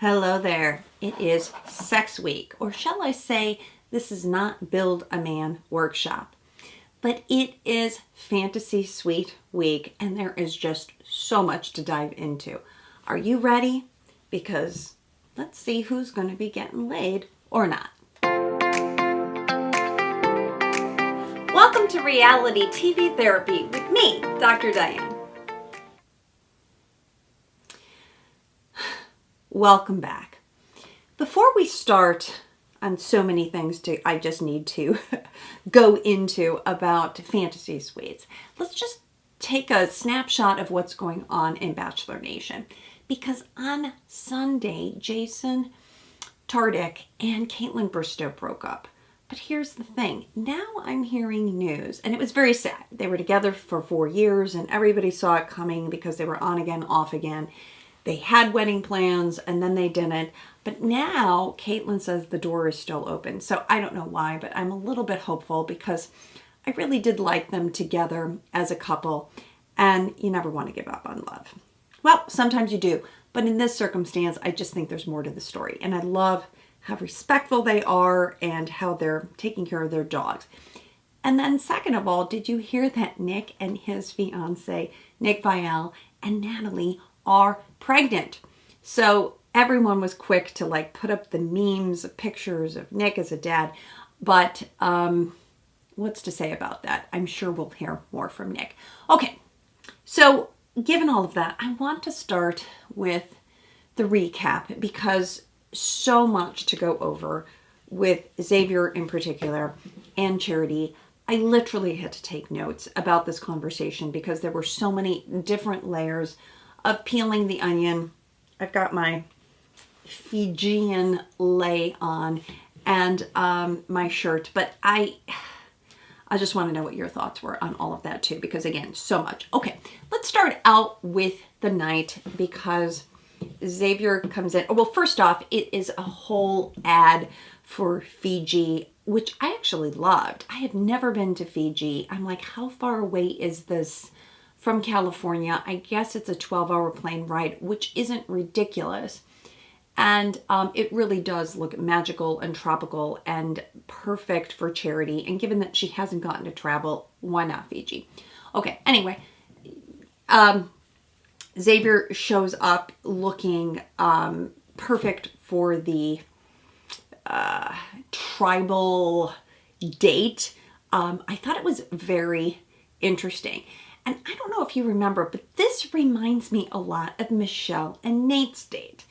Hello there. It is Sex Week, or shall I say, this is not Build a Man workshop, but it is Fantasy Suite Week, and there is just so much to dive into. Are you ready? Because let's see who's going to be getting laid or not. Welcome to Reality TV Therapy with me, Dr. Diane. Welcome back. Before we start on so many things I just need to go into about fantasy suites, let's just take a snapshot of what's going on in Bachelor Nation. Because on Sunday, Jason Tardik and Caitlin Bristow broke up. But here's the thing. Now I'm hearing news, and it was very sad. They were together for 4 years, and everybody saw it coming because they were on again, off again. They had wedding plans, and then they didn't. But now Caitlin says the door is still open. So I don't know why, but I'm a little bit hopeful because I really did like them together as a couple. And you never want to give up on love. Well, sometimes you do. But in this circumstance, I just think there's more to the story. And I love how respectful they are and how they're taking care of their dogs. And then second of all, did you hear that Nick and his fiance, Nick Viall, and Natalie are pregnant? So everyone was quick to put up the memes, pictures of Nick as a dad. But what's to say about that? I'm sure we'll hear more from Nick. Okay, so given all of that, I want to start with the recap because so much to go over with Xavier in particular and Charity. I literally had to take notes about this conversation because there were so many different layers of peeling the onion. I've got my Fijian lei on and my shirt, but I just want to know what your thoughts were on all of that too, because again, so much. Okay, let's start out with the night because Xavier comes in. Well, first off, it is a whole ad for Fiji, which I actually loved. I had never been to Fiji. I'm like, how far away is this from California? I guess it's a 12-hour plane ride, which isn't ridiculous. And it really does look magical and tropical and perfect for Charity. And given that she hasn't gotten to travel, why not Fiji? Okay, anyway, Xavier shows up looking perfect for the tribal date. I thought it was very interesting. And I don't know if you remember, but this reminds me a lot of Michelle and Nate's date.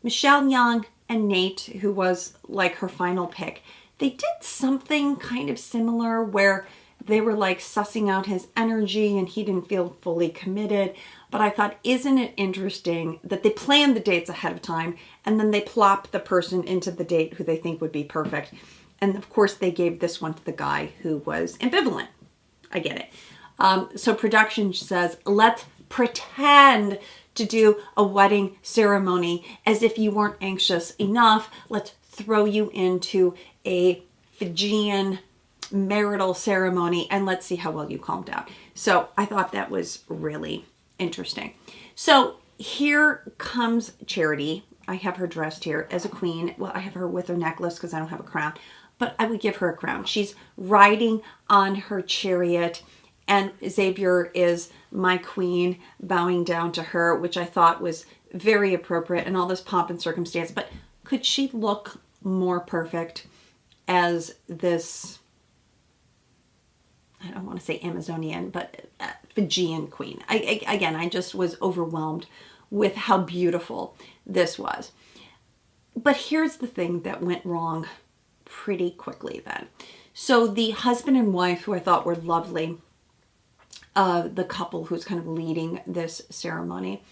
Michelle Young and Nate, who was like her final pick, they did something kind of similar where they were like sussing out his energy and he didn't feel fully committed. But I thought, isn't it interesting that they planned the dates ahead of time and then they plop the person into the date who they think would be perfect. And of course they gave this one to the guy who was ambivalent. I get it. So production says, let's pretend to do a wedding ceremony as if you weren't anxious enough. Let's throw you into a Fijian marital ceremony and let's see how well you calm down. So I thought that was really interesting. So here comes Charity. I have her dressed here as a queen. Well, I have her with her necklace because I don't have a crown, but I would give her a crown. She's riding on her chariot and Xavier is my queen bowing down to her, which I thought was very appropriate and all this pomp and circumstance. But could she look more perfect as this, I don't want to say Amazonian, but Fijian queen? I just was overwhelmed with how beautiful this was. But here's the thing that went wrong pretty quickly then. So the husband and wife, who I thought were lovely, the couple who's kind of leading this ceremony,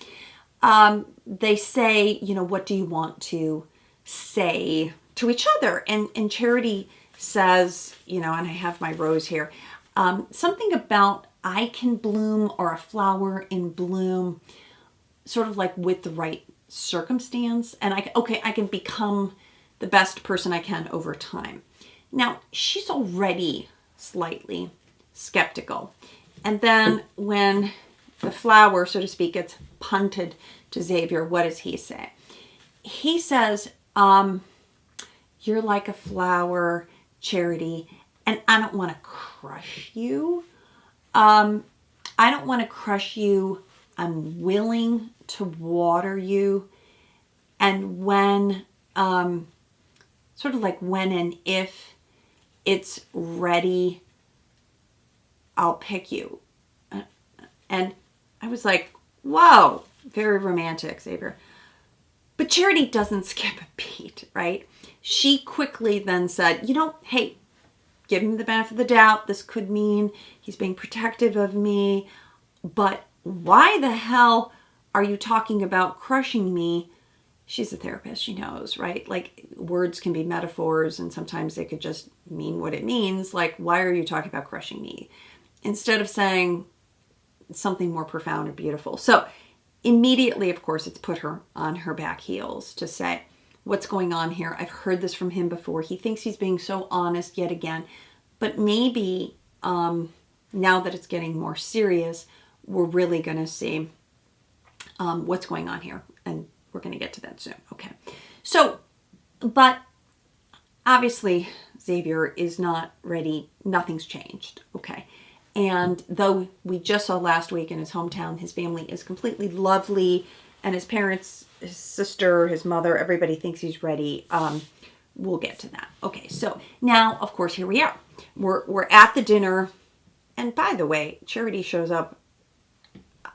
they say, what do you want to say to each other? And Charity says, and I have my rose here, something about I can bloom, or a flower in bloom, sort of like with the right circumstance. And I can become the best person I can over time. Now, she's already slightly skeptical. And then when the flower, so to speak, gets punted to Xavier, what does he say? he says, you're like a flower, Charity, and I don't want to crush you. I don't want to crush you. I'm willing to water you. And when, sort of like when and if it's ready, I'll pick you. And I was like, whoa, very romantic, Xavier. But Charity doesn't skip a beat, right? She quickly then said, hey, give him the benefit of the doubt. This could mean he's being protective of me. But why the hell are you talking about crushing me? She's a therapist. She knows, right? Like, words can be metaphors, and sometimes they could just mean what it means. Like, why are you talking about crushing me? Instead of saying something more profound or beautiful. So immediately, of course, it's put her on her back heels to say, what's going on here? I've heard this from him before. He thinks he's being so honest yet again. But maybe now that it's getting more serious, we're really going to see what's going on here. And we're going to get to that soon. Okay. So, but obviously Xavier is not ready. Nothing's changed. Okay. And though we just saw last week in his hometown, his family is completely lovely, and his parents, his sister, his mother, everybody thinks he's ready. We'll get to that. Okay, so now, of course, here we are. We're at the dinner, and by the way, Charity shows up.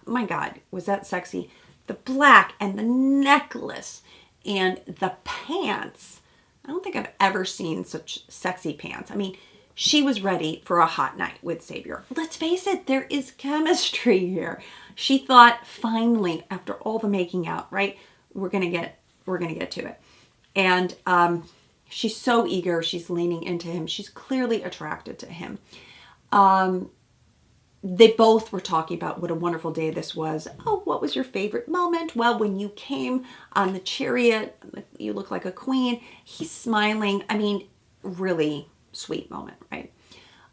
My God, was that sexy? The black and the necklace and the pants. I don't think I've ever seen such sexy pants. I mean, she was ready for a hot night with Xavier. Let's face it, there is chemistry here. She thought, finally, after all the making out, right, we're gonna get to it. And she's so eager. She's leaning into him. She's clearly attracted to him. They both were talking about what a wonderful day this was. Oh, what was your favorite moment? Well, when you came on the chariot, you look like a queen. He's smiling. I mean, really sweet moment, right?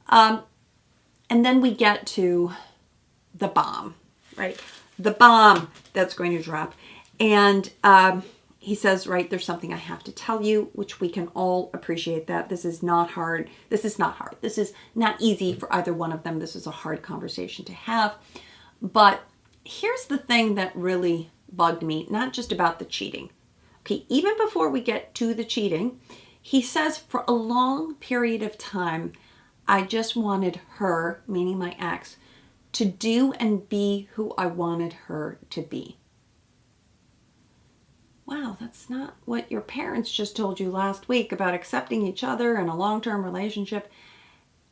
And then we get to the bomb, right? The bomb that's going to drop. And he says, right, there's something I have to tell you, which we can all appreciate that. This is not hard. This is not hard. This is not easy for either one of them. This is a hard conversation to have. But here's the thing that really bugged me, not just about the cheating. Okay, even before we get to the cheating, he says, for a long period of time, I just wanted her, meaning my ex, to do and be who I wanted her to be. Wow, that's not what your parents just told you last week about accepting each other in a long-term relationship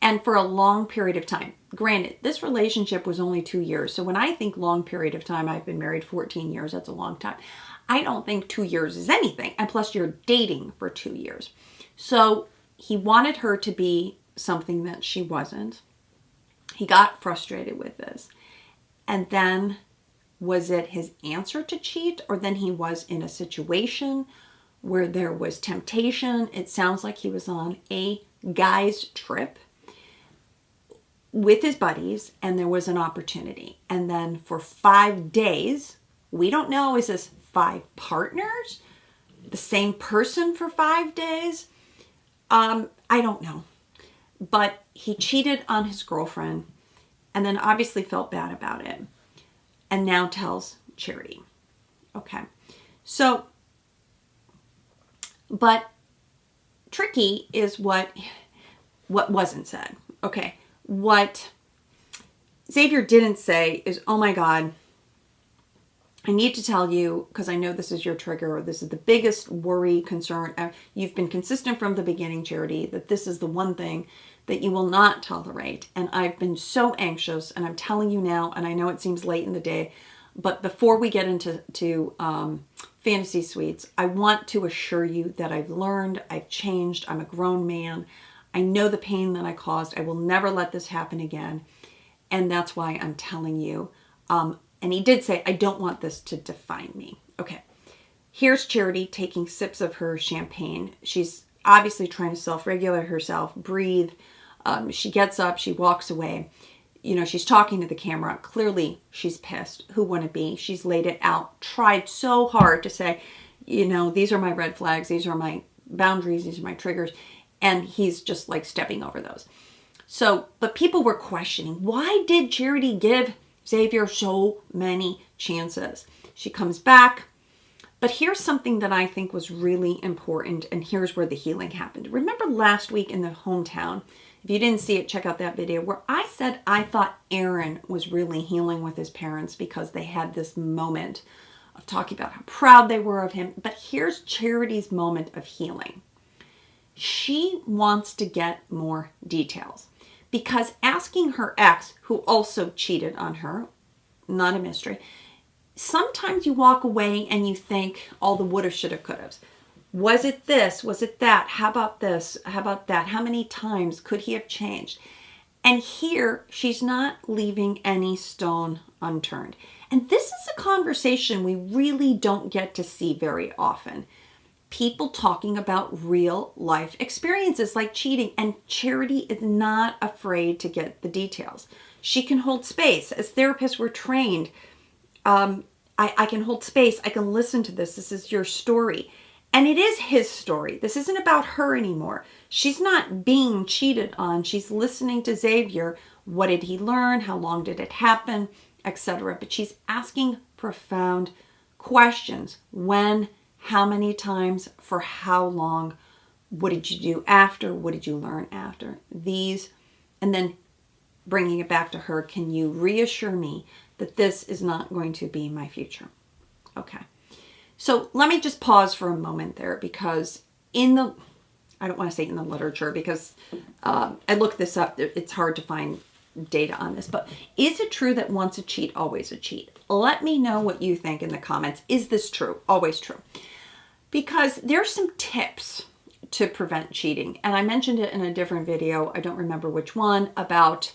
and for a long period of time. Granted, this relationship was only 2 years. So when I think long period of time, I've been married 14 years. That's a long time. I don't think 2 years is anything. And plus you're dating for 2 years. So he wanted her to be something that she wasn't. He got frustrated with this. And then was it his answer to cheat, or then he was in a situation where there was temptation? It sounds like he was on a guy's trip with his buddies and there was an opportunity. And then for 5 days, we don't know, is this 5 partners? The same person for 5 days? I don't know. But he cheated on his girlfriend and then obviously felt bad about it. And now tells Charity. Okay. So, but tricky is what wasn't said. Okay. What Xavier didn't say is, oh my God, I need to tell you, because I know this is your trigger, or this is the biggest worry, concern. You've been consistent from the beginning, Charity, that this is the one thing that you will not tolerate. And I've been so anxious, and I'm telling you now, and I know it seems late in the day, but before we get into fantasy suites, I want to assure you that I've learned, I've changed, I'm a grown man. I know the pain that I caused. I will never let this happen again. And that's why I'm telling you. And he did say, I don't want this to define me. Okay. Here's Charity taking sips of her champagne. She's obviously trying to self-regulate herself, breathe. She gets up, she walks away. You know, she's talking to the camera. Clearly, she's pissed. Who wouldn't be? She's laid it out, tried so hard to say, these are my red flags, these are my boundaries, these are my triggers, and he's just like stepping over those. So, but people were questioning, why did Charity give Xavier so many chances? She comes back, but here's something that I think was really important, and here's where the healing happened. Remember last week in the hometown, if you didn't see it, check out that video where I said I thought Aaron was really healing with his parents because they had this moment of talking about how proud they were of him. But here's Charity's moment of healing. She wants to get more details because asking her ex, who also cheated on her, not a mystery, sometimes you walk away and you think all the woulda, shoulda, couldas. Was it this? Was it that? How about this? How about that? How many times could he have changed? And here, she's not leaving any stone unturned. And this is a conversation we really don't get to see very often. People talking about real life experiences like cheating, and Charity is not afraid to get the details. She can hold space. As therapists, we're trained. I can hold space. I can listen to this. This is your story. And it is his story. This isn't about her anymore. She's not being cheated on. She's listening to Xavier. What did he learn? How long did it happen? Etc. But she's asking profound questions. When? How many times? For how long? What did you do after? What did you learn after? These, and then bringing it back to her, can you reassure me that this is not going to be my future? Okay. So let me just pause for a moment there, because I don't want to say in the literature, because I looked this up. It's hard to find data on this, but is it true that once a cheat, always a cheat? Let me know what you think in the comments. Is this true? Always true? Because there's some tips to prevent cheating. And I mentioned it in a different video. I don't remember which one, about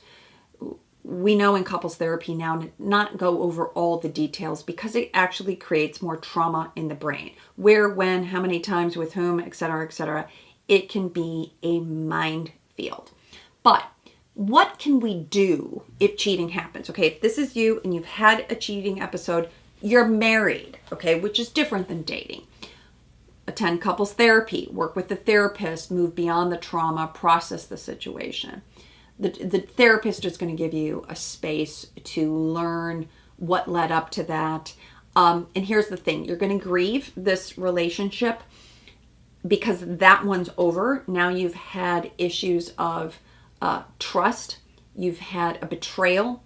we know in couples therapy now not go over all the details because it actually creates more trauma in the brain. Where, when, how many times, with whom, etc., etc. It can be a minefield. But what can we do if cheating happens? Okay, if this is you and you've had a cheating episode, you're married, okay, which is different than dating. Attend couples therapy, work with the therapist, move beyond the trauma, process the situation. The therapist is going to give you a space to learn what led up to that. And here's the thing. You're going to grieve this relationship because that one's over. Now you've had issues of trust. You've had a betrayal.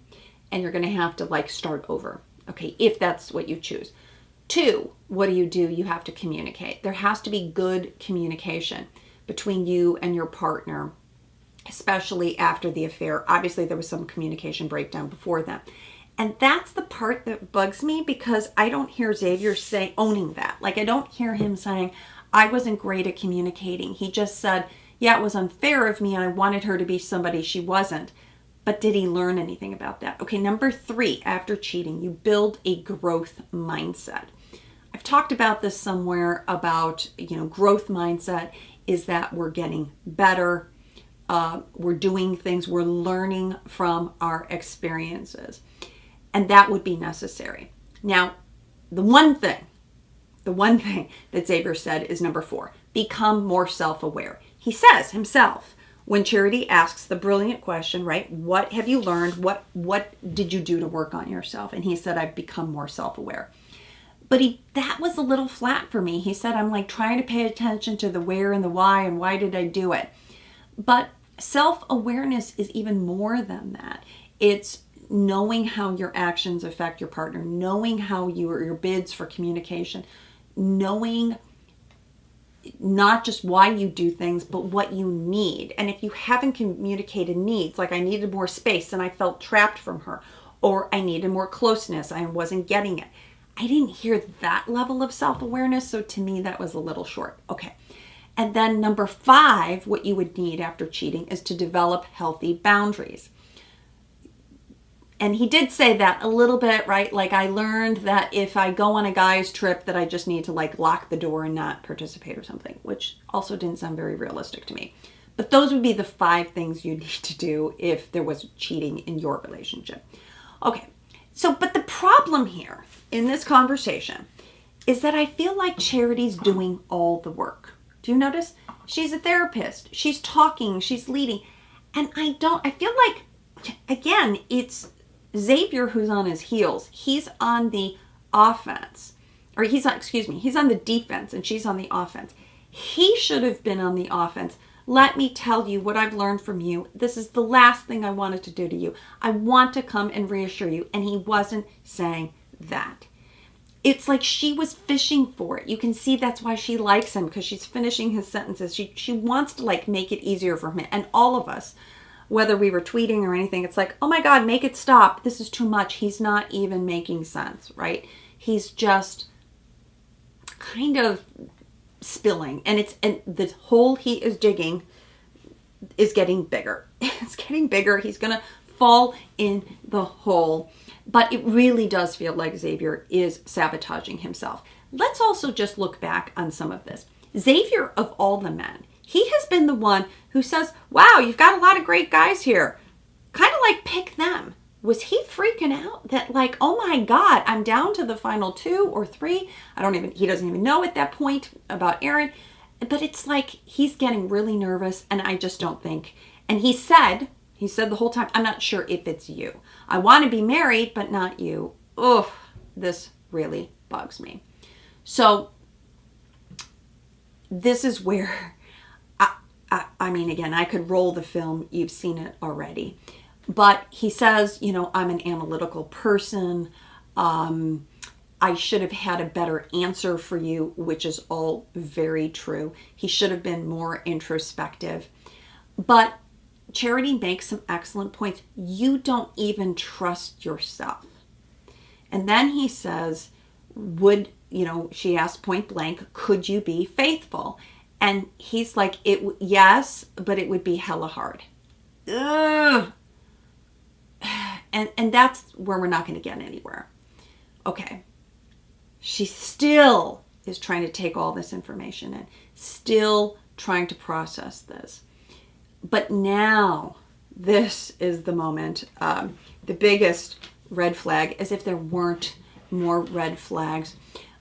And you're going to have to start over. Okay, if that's what you choose. 2, what do? You have to communicate. There has to be good communication between you and your partner, especially after the affair. Obviously, there was some communication breakdown before that. And that's the part that bugs me, because I don't hear Xavier owning that. I don't hear him saying, I wasn't great at communicating. He just said, yeah, it was unfair of me and I wanted her to be somebody she wasn't. But did he learn anything about that? Okay, number 3, after cheating, you build a growth mindset. I've talked about this somewhere about, growth mindset is that we're getting better. We're doing things, we're learning from our experiences. And that would be necessary. Now, the one thing that Xavier said is number 4, become more self-aware. He says himself, when Charity asks the brilliant question, right, what have you learned? What did you do to work on yourself? And he said, I've become more self-aware. But that was a little flat for me. He said, I'm trying to pay attention to the where and the why and why did I do it? But self-awareness is even more than that. It's knowing how your actions affect your partner, knowing how your bids for communication, knowing not just why you do things, but what you need. And if you haven't communicated needs, I needed more space and I felt trapped from her, or I needed more closeness, I wasn't getting it. I didn't hear that level of self-awareness, so to me that was a little short. Okay. And then number 5, what you would need after cheating is to develop healthy boundaries. And he did say that a little bit, right? I learned that if I go on a guy's trip that I just need to lock the door and not participate or something, which also didn't sound very realistic to me. But those would be the 5 things you need to do if there was cheating in your relationship. Okay. So, but the problem here in this conversation is that I feel like Charity's doing all the work. Do you notice? She's a therapist. She's talking. She's leading. And I feel like, again, it's Xavier who's on his heels. He's on the offense. Or he's on the defense and she's on the offense. He should have been on the offense. Let me tell you what I've learned from you. This is the last thing I wanted to do to you. I want to come and reassure you. And he wasn't saying that. It's like she was fishing for it. You can see that's why she likes him, because she's finishing his sentences. She wants to like make it easier for him. And all of us, whether we were tweeting or anything, it's like, oh my God, make it stop. This is too much. He's not even making sense, right? He's just kind of spilling. And the hole he is digging is getting bigger. It's getting bigger. He's going to fall in the hole. But it really does feel like Xavier is sabotaging himself. Let's also just look back on some of this. Xavier, of all the men, he has been the one who says, wow, you've got a lot of great guys here. Kind of like pick them. Was he freaking out that like, oh my God, I'm down to the final 2 or 3. He doesn't even know at that point about Aaron. But it's like he's getting really nervous, and I just don't think. And he said the whole time, I'm not sure if it's you. I want to be married, but not you. Ugh, this really bugs me. So this is where, I mean, again, I could roll the film. You've seen it already. But he says, I'm an analytical person. I should have had a better answer for you, which is all very true. He should have been more introspective. But Charity makes some excellent points. You don't even trust yourself. And then he says, she asked point blank, could you be faithful? And he's like, yes, but it would be hella hard. Ugh. And that's where we're not going to get anywhere. Okay. She still is trying to take all this information in, still trying to process this. But now, this is the moment, the biggest red flag, as if there weren't more red flags.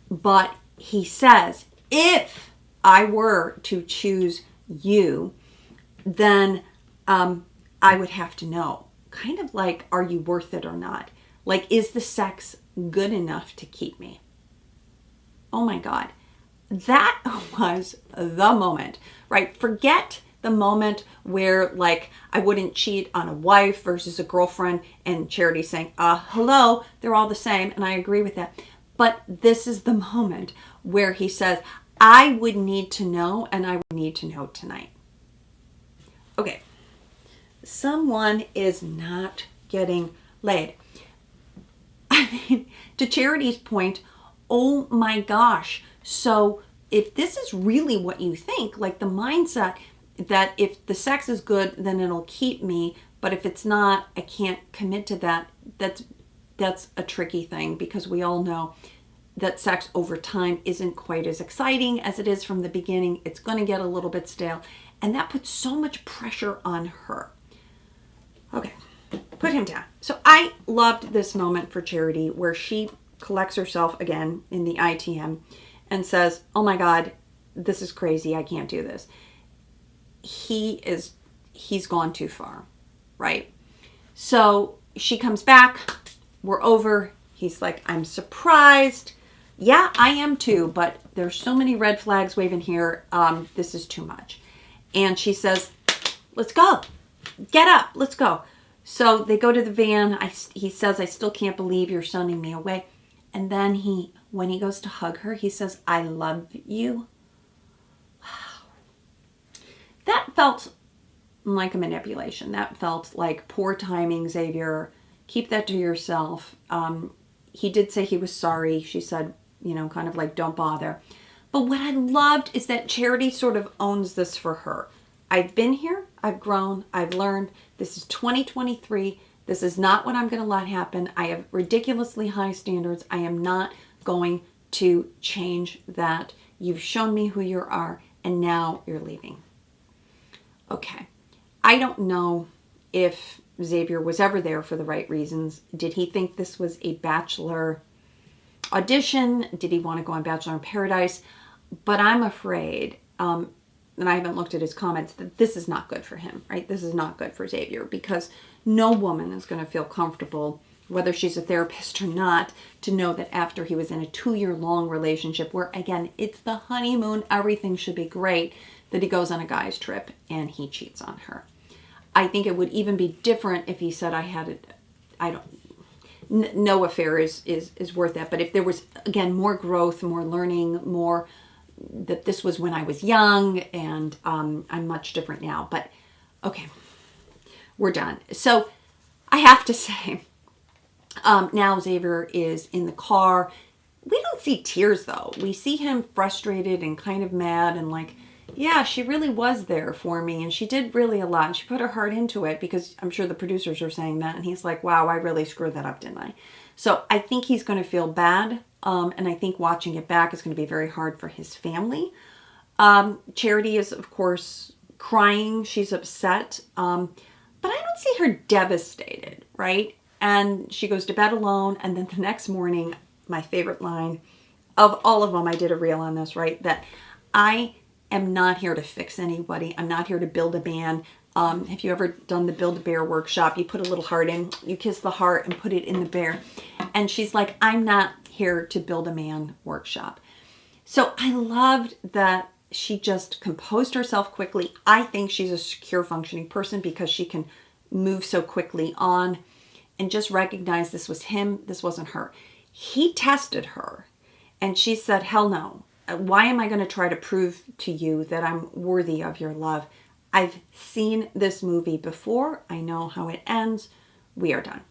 But he says, if I were to choose you, then I would have to know. Kind of like, are you worth it or not? Like, is the sex good enough to keep me? Oh my God. That was the moment, right? Forget the moment where like I wouldn't cheat on a wife versus a girlfriend and Charity saying, hello, they're all the same. And I agree with that. But this is the moment where he says, I would need to know, and I would need to know tonight. Okay. Someone is not getting laid. I mean, to Charity's point, oh my gosh. So if this is really what you think, like the mindset that if the sex is good, then it'll keep me. But if it's not, I can't commit to that. That's a tricky thing, because we all know that sex over time isn't quite as exciting as it is from the beginning. It's going to get a little bit stale. And that puts so much pressure on her. Okay, put him down. So I loved this moment for Charity where she collects herself again in the ITM and says, oh my God, this is crazy. I can't do this. He's gone too far, right? So she comes back. We're over. He's like, I'm surprised. Yeah, I am too, but there's so many red flags waving here. This is too much. And she says, let's go. Get up. Let's go. So they go to the van. He says, I still can't believe you're sending me away. And then when he goes to hug her, he says, I love you. Wow. That felt like a manipulation. That felt like poor timing, Xavier. Keep that to yourself. He did say he was sorry. She said, kind of like, don't bother. But what I loved is that Charity sort of owns this for her. I've been here. I've grown. I've learned. This is 2023. This is not what I'm going to let happen. I have ridiculously high standards. I am not going to change that. You've shown me who you are, and now you're leaving. Okay. I don't know if Xavier was ever there for the right reasons. Did he think this was a Bachelor audition? Did he want to go on Bachelor in Paradise? But I'm afraid, and I haven't looked at his comments, that this is not good for him, right? This is not good for Xavier, because no woman is going to feel comfortable, whether she's a therapist or not, to know that after he was in a 2-year-long relationship where, again, it's the honeymoon, everything should be great, that he goes on a guy's trip and he cheats on her. I think it would even be different if he said, no affair is worth that. But if there was, again, more growth, more learning, more that this was when I was young and I'm much different now. But okay, we're done. So I have to say, now Xavier is in the car. We don't see tears though. We see him frustrated and kind of mad and like, yeah, she really was there for me and she did really a lot and she put her heart into it, because I'm sure the producers are saying that, and he's like, wow, I really screwed that up, didn't I? So I think he's going to feel bad, and I think watching it back is going to be very hard for his family. Charity is, of course, crying. She's upset, but I don't see her devastated, right? And she goes to bed alone, and then the next morning, my favorite line of all of them, I did a reel on this, right? That I am not here to fix anybody. I'm not here to build a man. Have you ever done the Build-A-Bear workshop? You put a little heart in, you kiss the heart and put it in the bear. And she's like, I'm not here to build a man workshop. So I loved that she just composed herself quickly. I think she's a secure functioning person because she can move so quickly on and just recognize this was him, this wasn't her. He tested her and she said, hell no. Why am I going to try to prove to you that I'm worthy of your love? I've seen this movie before. I know how it ends. We are done.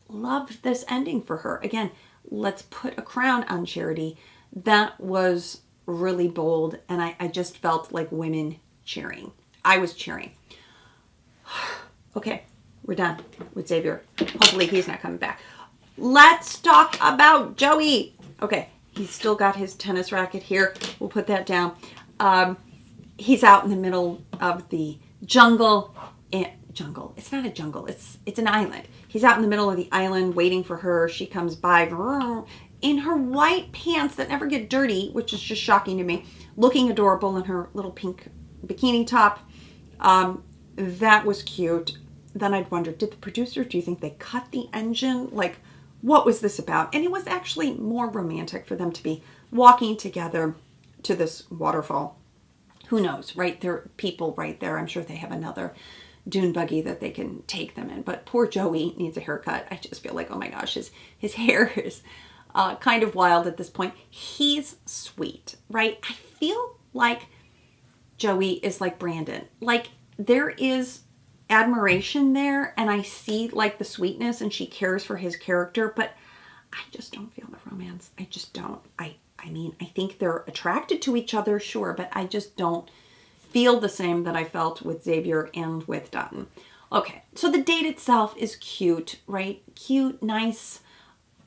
Loved this ending for her. Again, let's put a crown on Charity. That was really bold, and I just felt like women cheering. I was cheering. Okay, we're done with Xavier. Hopefully he's not coming back. Let's talk about Joey. Okay. He's still got his tennis racket here. We'll put that down. He's out in the middle of the jungle. Jungle. It's not a jungle. It's an island. He's out in the middle of the island waiting for her. She comes by in her white pants that never get dirty, which is just shocking to me. Looking adorable in her little pink bikini top. That was cute. Then I'd wonder, did the producers, do you think they cut the engine? Like, what was this about? And it was actually more romantic for them to be walking together to this waterfall. Who knows, right? There are people right there. I'm sure they have another dune buggy that they can take them in. But poor Joey needs a haircut. I just feel like, oh my gosh, his hair is kind of wild at this point. He's sweet, right? I feel like Joey is like Brandon. Like, there is admiration there, and I see like the sweetness, and she cares for his character, but I just don't feel the romance. I just don't. I mean, I think they're attracted to each other, sure, but I just don't feel the same that I felt with Xavier and with Doton. Okay, so the date itself is cute, right? Cute, nice,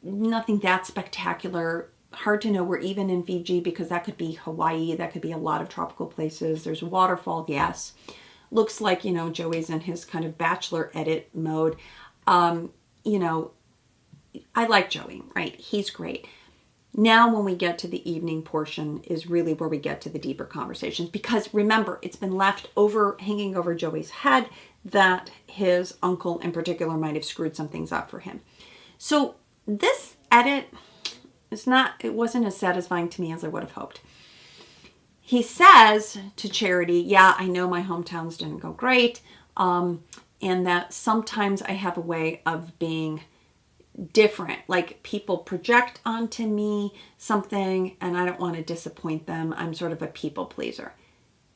nothing that spectacular. Hard to know. We're even in Fiji, because that could be Hawaii. That could be a lot of tropical places. There's a waterfall, yes. Looks like, you know, Joey's in his kind of Bachelor edit mode. You know, I like Joey, right? He's great. Now when we get to the evening portion is really where we get to the deeper conversations, because remember, it's been left hanging over Joey's head that his uncle in particular might have screwed some things up for him. So this edit it wasn't as satisfying to me as I would have hoped. He says to Charity, yeah, I know my hometowns didn't go great, and that sometimes I have a way of being different. Like, people project onto me something, and I don't want to disappoint them. I'm sort of a people pleaser.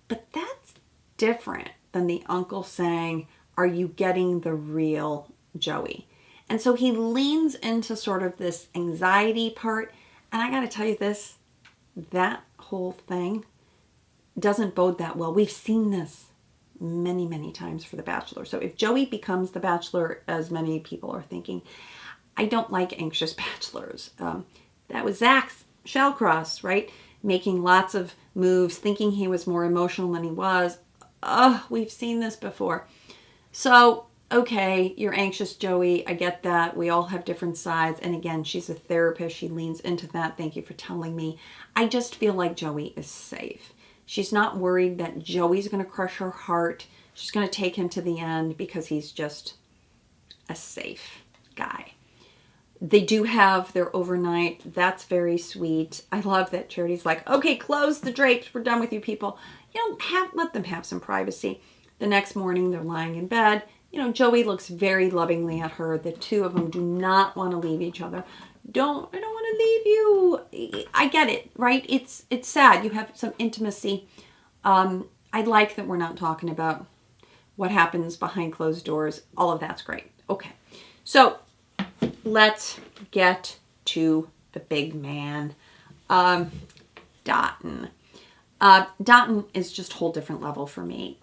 But that's different than the uncle saying, are you getting the real Joey? And so he leans into sort of this anxiety part, and I got to tell you this, that whole thing doesn't bode that well. We've seen this many, many times for The Bachelor. So if Joey becomes The Bachelor, as many people are thinking, I don't like anxious bachelors. That was Zach's Shellcross, right? Making lots of moves, thinking he was more emotional than he was. We've seen this before. So okay, you're anxious, Joey. I get that. We all have different sides. And again, she's a therapist. She leans into that. Thank you for telling me. I just feel like Joey is safe. She's not worried that Joey's going to crush her heart. She's going to take him to the end because he's just a safe guy. They do have their overnight. That's very sweet. I love that Charity's like, okay, close the drapes. We're done with you people. Let them have some privacy. The next morning, they're lying in bed. Joey looks very lovingly at her. The two of them do not want to leave each other. I don't want to leave you. I get it, right? It's sad. You have some intimacy. I like that we're not talking about what happens behind closed doors. All of that's great. Okay. So let's get to the big man, Doton. Doton is just a whole different level for me.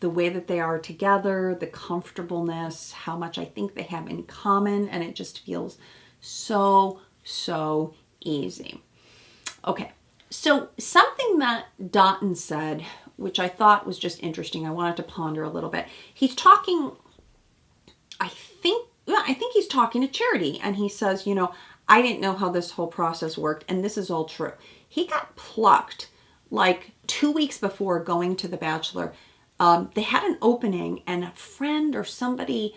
The way that they are together, the comfortableness, how much I think they have in common, and it just feels so easy. Okay, so something that Doton said, which I thought was just interesting, I wanted to ponder a little bit. He's talking, I think he's talking to Charity, and he says, I didn't know how this whole process worked, and this is all true. He got plucked like 2 weeks before going to The Bachelor. They had an opening, and a friend or somebody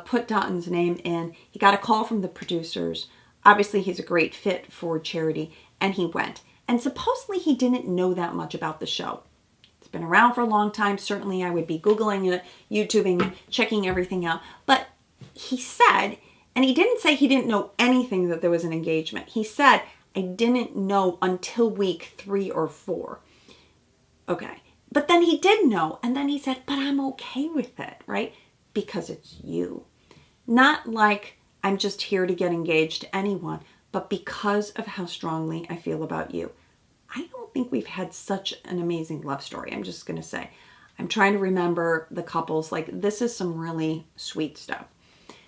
put Doton's name in. He got a call from the producers. Obviously, he's a great fit for Charity, and he went. And supposedly, he didn't know that much about the show. It's been around for a long time. Certainly, I would be Googling it, YouTubing it, checking everything out. But he said, and he didn't say he didn't know anything that there was an engagement. He said, I didn't know until week 3 or 4. Okay. But then he did know. And then he said, but I'm okay with it, right? Because it's you. Not like I'm just here to get engaged to anyone, but because of how strongly I feel about you. I don't think we've had such an amazing love story. I'm just going to say, I'm trying to remember the couples. Like, this is some really sweet stuff.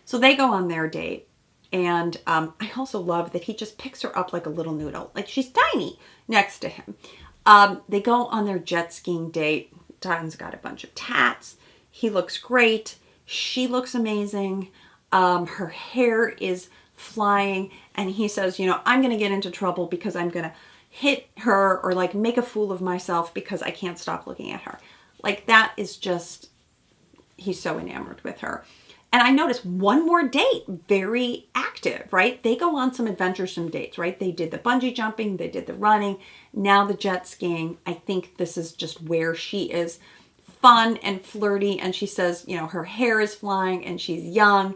So they go on their date. And I also love that he just picks her up like a little noodle. Like, she's tiny next to him. They go on their jet skiing date. Doton's got a bunch of tats. He looks great. She looks amazing. Her hair is flying. And he says, I'm going to get into trouble because I'm going to hit her or like make a fool of myself because I can't stop looking at her. Like, that is just, he's so enamored with her. And I noticed one more date, very active, right? They go on some adventuresome dates, right? They did the bungee jumping, they did the running, now the jet skiing. I think this is just where she is fun and flirty. And she says, her hair is flying and she's young.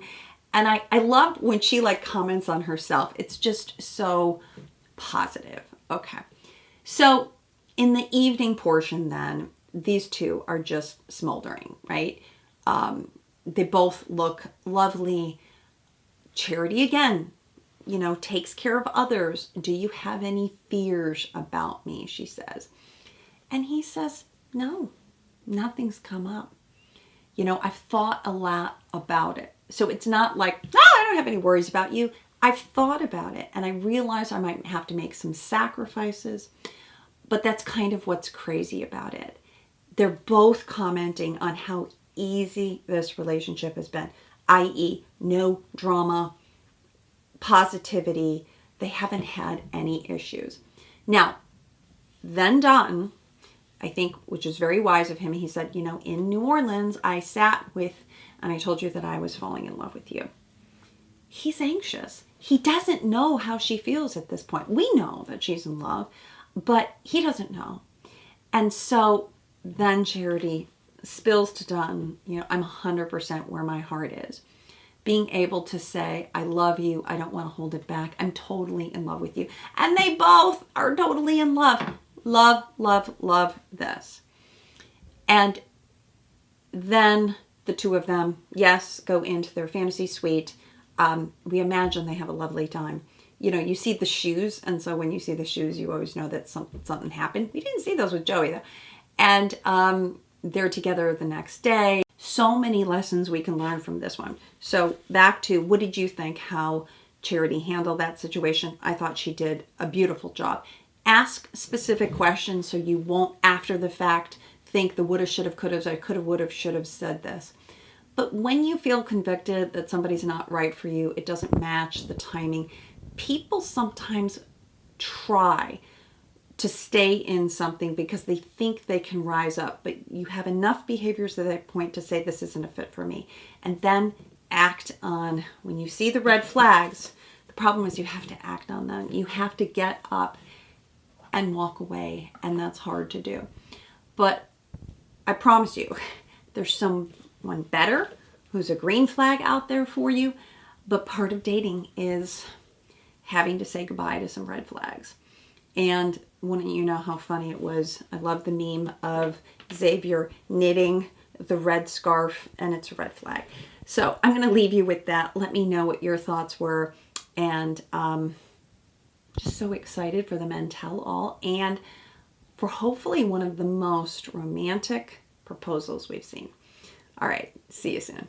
And I love when she like comments on herself. It's just so positive. Okay. So in the evening portion then, these two are just smoldering, right? They both look lovely. Charity, again, takes care of others. Do you have any fears about me? She says. And he says, no, nothing's come up. I've thought a lot about it. So it's not like, I don't have any worries about you. I've thought about it, and I realize I might have to make some sacrifices. But that's kind of what's crazy about it. They're both commenting on how easy this relationship has been, i.e. no drama, positivity. They haven't had any issues. Now, then Doton, I think, which is very wise of him, he said, in New Orleans, I sat with, and I told you that I was falling in love with you. He's anxious. He doesn't know how she feels at this point. We know that she's in love, but he doesn't know. And so then Charity spills to Doton, I'm 100% where my heart is. Being able to say, I love you. I don't want to hold it back. I'm totally in love with you. And they both are totally in love. Love, love, love this. And then the two of them, yes, go into their fantasy suite. We imagine they have a lovely time. You see the shoes. And so when you see the shoes, you always know that something happened. We didn't see those with Joey, though. And they're together the next day. So many lessons we can learn from this one. So back to, what did you think how Charity handled that situation? I thought she did a beautiful job. Ask specific questions so you won't, after the fact, think the woulda, shoulda, coulda, I coulda, woulda, shoulda said this. But when you feel convicted that somebody's not right for you, it doesn't match the timing, people sometimes try to stay in something because they think they can rise up, but you have enough behaviors at that point to say this isn't a fit for me, and then act on when you see the red flags. The problem is you have to act on them. You have to get up and walk away, and that's hard to do. But I promise you, there's someone better who's a green flag out there for you, but part of dating is having to say goodbye to some red flags. And wouldn't you know how funny it was? I love the meme of Xavier knitting the red scarf, and it's a red flag. So I'm going to leave you with that. Let me know what your thoughts were. And just so excited for the men tell all and for hopefully one of the most romantic proposals we've seen. All right, see you soon.